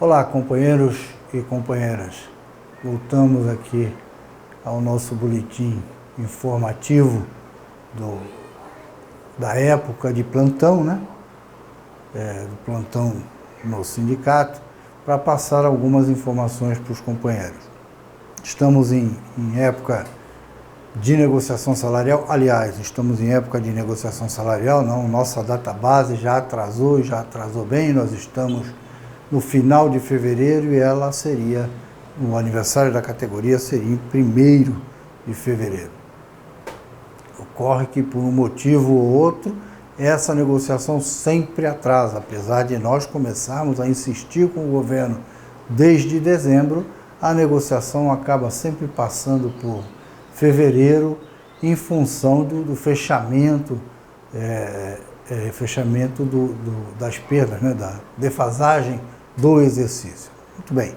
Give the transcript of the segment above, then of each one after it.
Olá, companheiros e companheiras. Voltamos aqui ao nosso boletim informativo da época de plantão, né? Do plantão no sindicato, para passar algumas informações para os companheiros. Estamos em época de negociação salarial, aliás, estamos em época de negociação salarial, não, nossa database já atrasou bem, nós estamos no final de fevereiro e ela seria, o aniversário da categoria seria em 1º de fevereiro. Ocorre que por um motivo ou outro, essa negociação sempre atrasa, apesar de nós começarmos a insistir com o governo desde dezembro, a negociação acaba sempre passando por fevereiro em função do fechamento, das perdas, né, da defasagem do exercício. Muito bem.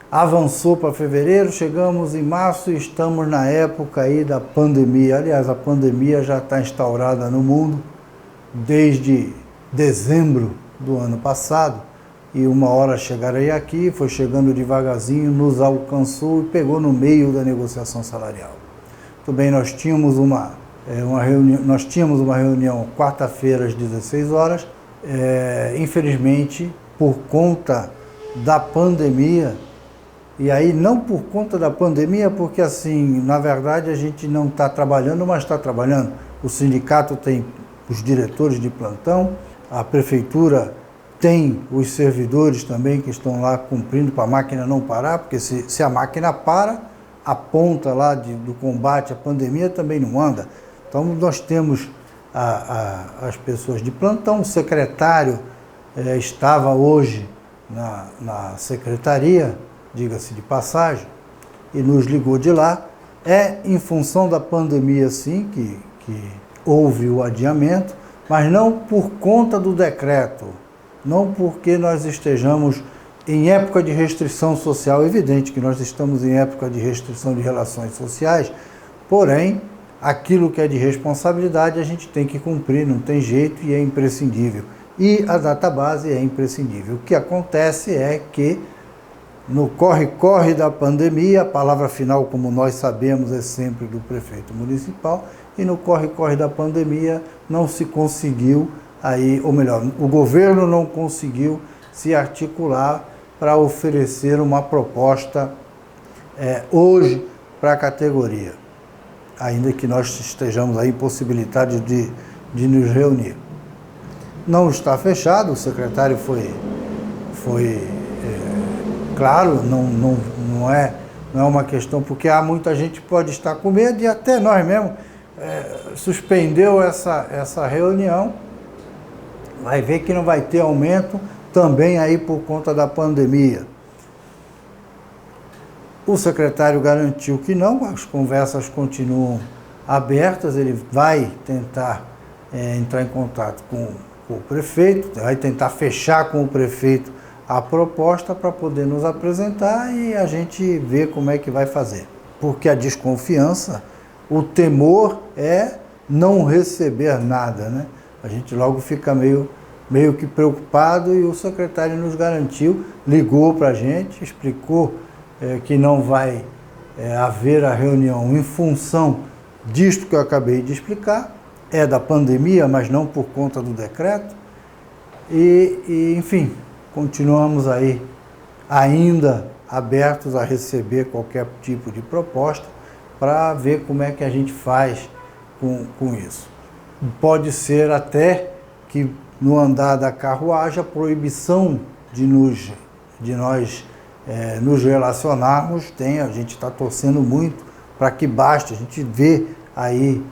Avançou para fevereiro, chegamos em março e estamos na época aí da pandemia. Aliás, a pandemia já está instaurada no mundo desde dezembro do ano passado e uma hora chegaria aqui, foi chegando devagarzinho, nos alcançou e pegou no meio da negociação salarial. Muito bem, nós tínhamos uma reunião quarta-feira às 16 horas, infelizmente, por conta da pandemia. E aí, não por conta da pandemia, porque assim, na verdade, a gente não está trabalhando, mas está trabalhando. O sindicato tem os diretores de plantão, a prefeitura tem os servidores também que estão lá cumprindo para a máquina não parar, porque se a máquina para, a ponta lá do combate à pandemia também não anda. Então, nós temos as pessoas de plantão, o secretário estava hoje na secretaria, diga-se de passagem, e nos ligou de lá. É em função da pandemia, sim, que houve o adiamento, mas não por conta do decreto, não porque nós estejamos em época de restrição social. É evidente que nós estamos em época de restrição de relações sociais, porém, aquilo que é de responsabilidade a gente tem que cumprir, não tem jeito e é imprescindível. E a database é imprescindível. O que acontece é que no corre-corre da pandemia, a palavra final, como nós sabemos, é sempre do prefeito municipal, e no corre-corre da pandemia não se conseguiu, ou melhor, o governo não conseguiu se articular para oferecer uma proposta hoje para a categoria, ainda que nós estejamos aí impossibilitados de nos reunir. Não está fechado, o secretário foi claro, não é uma questão, porque há muita gente que pode estar com medo, e até nós mesmos suspendeu essa reunião, vai ver que não vai ter aumento também aí por conta da pandemia. O secretário garantiu que não, as conversas continuam abertas, ele vai tentar entrar em contato com o prefeito, vai tentar fechar com o prefeito a proposta para poder nos apresentar e a gente ver como é que vai fazer. Porque a desconfiança, o temor é não receber nada, né? A gente logo fica meio que preocupado, e o secretário nos garantiu, ligou para a gente, explicou que não vai haver a reunião em função disto que eu acabei de explicar, da pandemia, mas não por conta do decreto, e enfim, continuamos aí ainda abertos a receber qualquer tipo de proposta para ver como é que a gente faz com isso. Pode ser até que no andar da carruagem a proibição de nós nos relacionarmos a gente está torcendo muito para que baste. A gente vê aí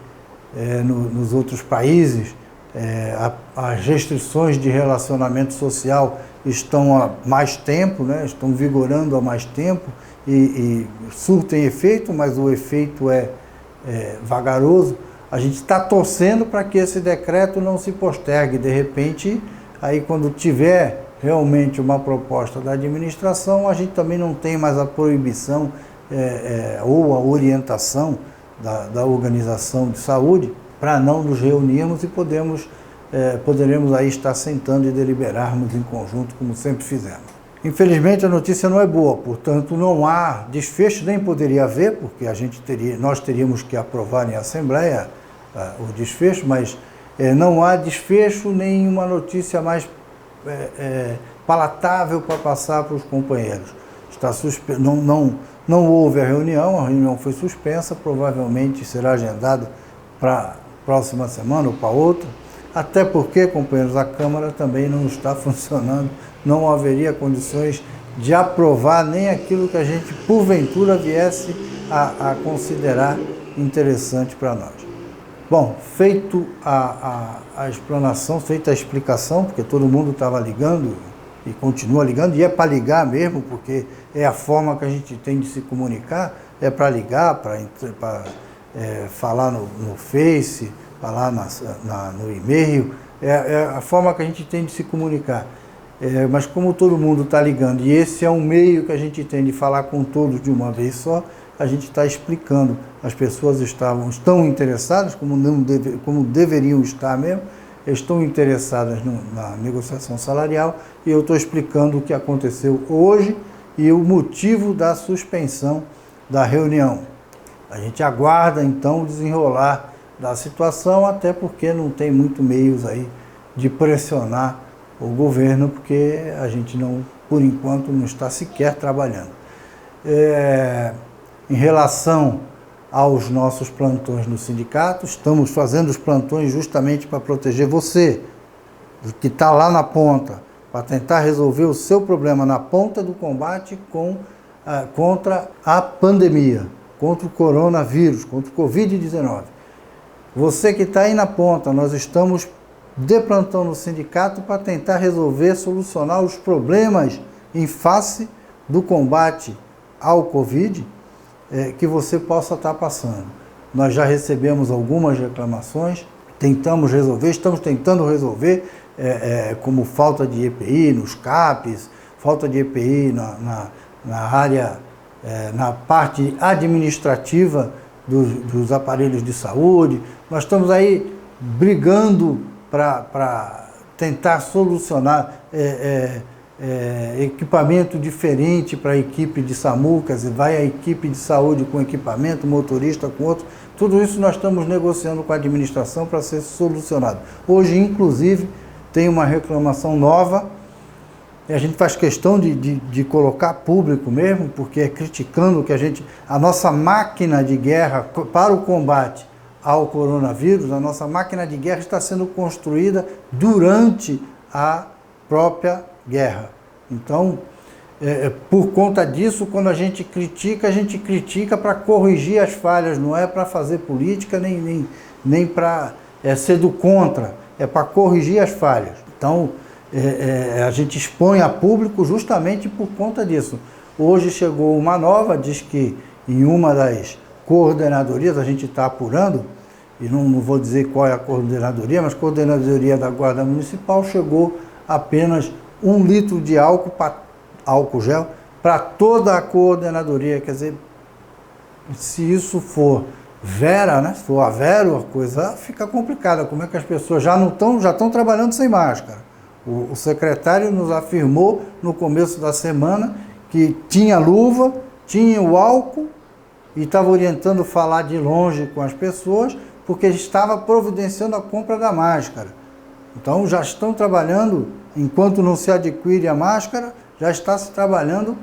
nos outros países as restrições de relacionamento social estão há mais tempo, né? Estão vigorando há mais tempo e surtem efeito, mas o efeito é vagaroso. A gente está torcendo para que esse decreto não se postergue. De repente, aí quando tiver realmente uma proposta da administração, a gente também não tem mais a proibição ou a orientação da Organização de Saúde para não nos reunirmos e poderemos aí estar sentando e deliberarmos em conjunto, como sempre fizemos. Infelizmente a notícia não é boa, portanto não há desfecho, nem poderia haver, porque nós teríamos que aprovar em Assembleia o desfecho, mas não há desfecho nem uma notícia mais palatável para passar para os companheiros. Não houve a reunião foi suspensa, provavelmente será agendada para a próxima semana ou para outra, até porque, companheiros, a Câmara também não está funcionando, não haveria condições de aprovar nem aquilo que a gente, porventura, viesse a considerar interessante para nós. Bom, feito a explanação, feita a explicação, porque todo mundo estava ligando e continua ligando, e é para ligar mesmo, porque é a forma que a gente tem de se comunicar, é para ligar, para falar no Face, falar no e-mail, é a forma que a gente tem de se comunicar. Mas como todo mundo está ligando, e esse é um meio que a gente tem de falar com todos de uma vez só, a gente está explicando. As pessoas estão interessadas, como deveriam estar mesmo, estão interessadas na negociação salarial, e eu estou explicando o que aconteceu hoje e o motivo da suspensão da reunião. A gente aguarda então o desenrolar da situação, até porque não tem muito meios aí de pressionar o governo, porque a gente por enquanto, não está sequer trabalhando. Em relação aos nossos plantões no sindicato, estamos fazendo os plantões justamente para proteger você, que está lá na ponta, para tentar resolver o seu problema na ponta do combate contra a pandemia, contra o coronavírus, contra o Covid-19. Você que está aí na ponta, nós estamos de plantão no sindicato para tentar resolver, solucionar os problemas em face do combate ao Covid que você possa estar passando. Nós já recebemos algumas reclamações, estamos tentando resolver, como falta de EPI nos CAPs, falta de EPI na área, na parte administrativa dos aparelhos de saúde. Nós estamos aí brigando para tentar solucionar equipamento diferente para a equipe de SAMU, quer dizer, vai a equipe de saúde com equipamento, motorista com outro. Tudo isso nós estamos negociando com a administração para ser solucionado. Hoje, inclusive, tem uma reclamação nova, e a gente faz questão de colocar público mesmo, porque é criticando que a nossa máquina de guerra para o combate ao coronavírus, a nossa máquina de guerra está sendo construída durante a própria guerra. Então, por conta disso, quando a gente critica para corrigir as falhas, não é para fazer política, nem para ser do contra, é para corrigir as falhas. Então, a gente expõe a público justamente por conta disso. Hoje chegou uma nova, diz que em uma das coordenadorias, a gente está apurando, e não vou dizer qual é a coordenadoria, mas a coordenadoria da Guarda Municipal chegou apenas 1 litro de álcool gel para toda a coordenadoria. Quer dizer, se isso for vera, né? Se for a vero, a coisa fica complicada. Como é que as pessoas já estão trabalhando sem máscara? O secretário nos afirmou no começo da semana que tinha luva, tinha o álcool e estava orientando falar de longe com as pessoas, porque estava providenciando a compra da máscara. Então já estão trabalhando, enquanto não se adquire a máscara, já está se trabalhando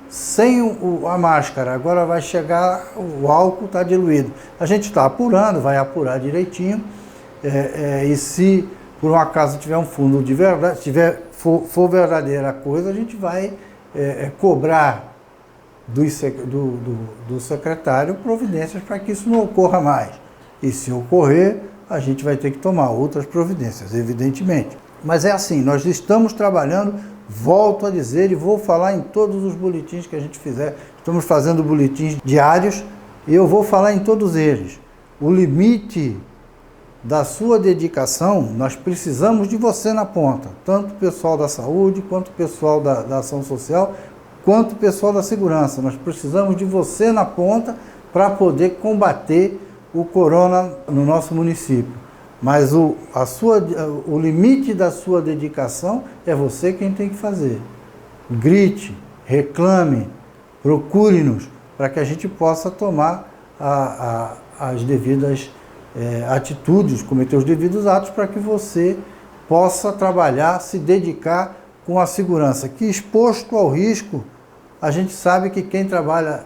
sem a máscara. Agora vai chegar, o álcool está diluído. A gente está apurando, vai apurar direitinho, e se por um acaso tiver um fundo de verdade, for verdadeira a coisa, a gente vai cobrar do secretário providências para que isso não ocorra mais. E se ocorrer, a gente vai ter que tomar outras providências, evidentemente. Mas é assim, nós estamos trabalhando, volto a dizer, e vou falar em todos os boletins que a gente fizer. Estamos fazendo boletins diários e eu vou falar em todos eles. O limite da sua dedicação, nós precisamos de você na ponta, tanto o pessoal da saúde, quanto o pessoal da ação social, quanto o pessoal da segurança. Nós precisamos de você na ponta para poder combater o corona no nosso município. Mas o limite da sua dedicação é você quem tem que fazer. grite, reclame, procure-nos, para que a gente possa tomar as devidas atitudes, cometer os devidos atos, para que você possa trabalhar, se dedicar com a segurança. Que exposto ao risco, a gente sabe que quem trabalha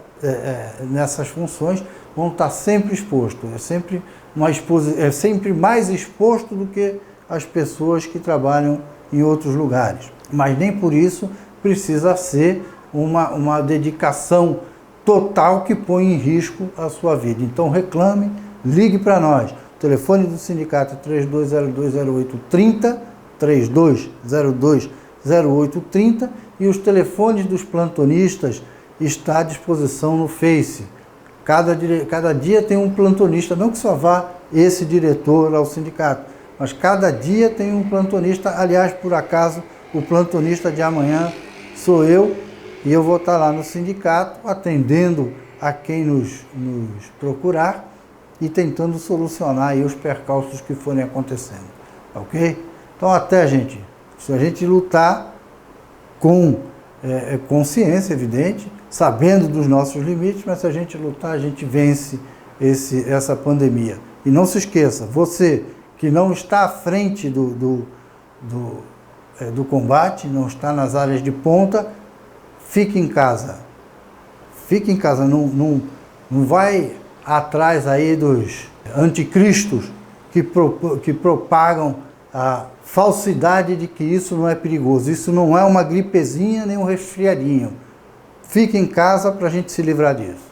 nessas funções vão estar sempre exposto, é sempre mais exposto do que as pessoas que trabalham em outros lugares. Mas nem por isso precisa ser uma dedicação total que põe em risco a sua vida. Então reclame, ligue para nós. O telefone do sindicato é 32020830, 32020830, e os telefones dos plantonistas estão à disposição no Face. Cada dia tem um plantonista, não que só vá esse diretor ao sindicato, mas cada dia tem um plantonista. Aliás, por acaso, o plantonista de amanhã sou eu, e eu vou estar lá no sindicato atendendo a quem nos procurar e tentando solucionar aí os percalços que forem acontecendo, ok? Então até, gente, se a gente lutar com consciência, evidente, sabendo dos nossos limites, mas se a gente lutar, a gente vence essa pandemia. E não se esqueça, você que não está à frente do combate, não está nas áreas de ponta, fique em casa. Fique em casa, não vai atrás aí dos anticristos que propagam a falsidade de que isso não é perigoso. Isso não é uma gripezinha nem um resfriadinho. Fique em casa para a gente se livrar disso.